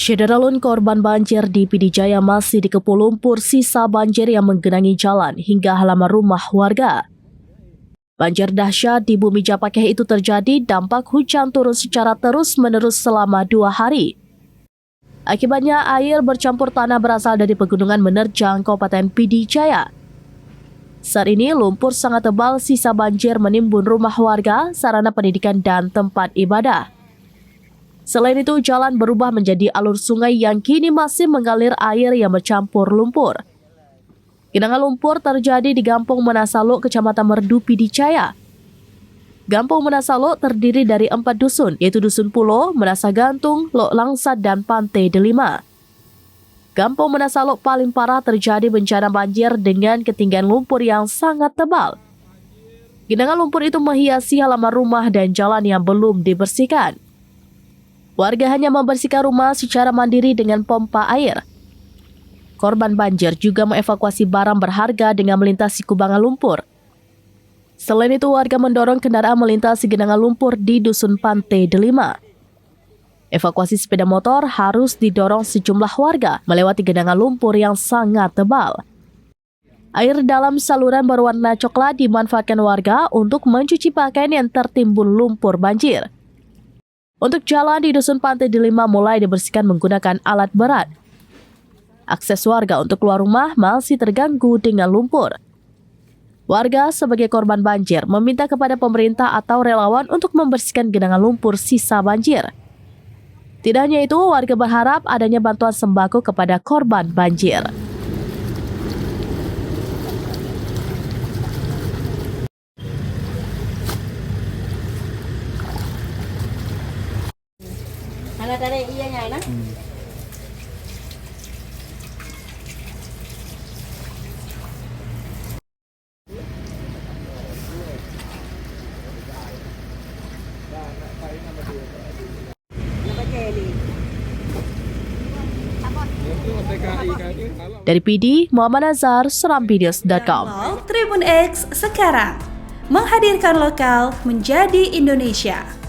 Syederalun korban banjir di PD Jaya masih dikepung lumpur sisa banjir yang menggenangi jalan hingga halaman rumah warga. Banjir dahsyat di Bumi Japakeh itu terjadi dampak hujan turun secara terus-menerus selama 2 hari. Akibatnya air bercampur tanah berasal dari pegunungan menerjang Kabupaten PD Jaya. Saat ini lumpur sangat tebal sisa banjir menimbun rumah warga, sarana pendidikan dan tempat ibadah. Selain itu, jalan berubah menjadi alur sungai yang kini masih mengalir air yang bercampur lumpur. Genangan lumpur terjadi di Gampung Menasalo, Kecamatan Merdu, PD Jaya. Gampung Menasalo terdiri dari 4 dusun, yaitu Dusun Pulo, Menasa Gantung, Lok Langsat, dan Pantai Delima. Gampung Menasalo paling parah terjadi bencana banjir dengan ketinggian lumpur yang sangat tebal. Genangan lumpur itu menghiasi halaman rumah dan jalan yang belum dibersihkan. Warga hanya membersihkan rumah secara mandiri dengan pompa air. Korban banjir juga mengevakuasi barang berharga dengan melintasi kubangan lumpur. Selain itu, warga mendorong kendaraan melintasi genangan lumpur di Dusun Pantai Delima. Evakuasi sepeda motor harus didorong sejumlah warga melewati genangan lumpur yang sangat tebal. Air dalam saluran berwarna coklat dimanfaatkan warga untuk mencuci pakaian yang tertimbun lumpur banjir. Untuk jalan di Dusun Pantai Delima mulai dibersihkan menggunakan alat berat. Akses warga untuk keluar rumah masih terganggu dengan lumpur. Warga sebagai korban banjir meminta kepada pemerintah atau relawan untuk membersihkan genangan lumpur sisa banjir. Tidak hanya itu, warga berharap adanya bantuan sembako kepada korban banjir. Ada dari iya nya na. Dari PD, Muhammad Nazar, seramvideos.com. Tribun X sekarang menghadirkan lokal menjadi Indonesia.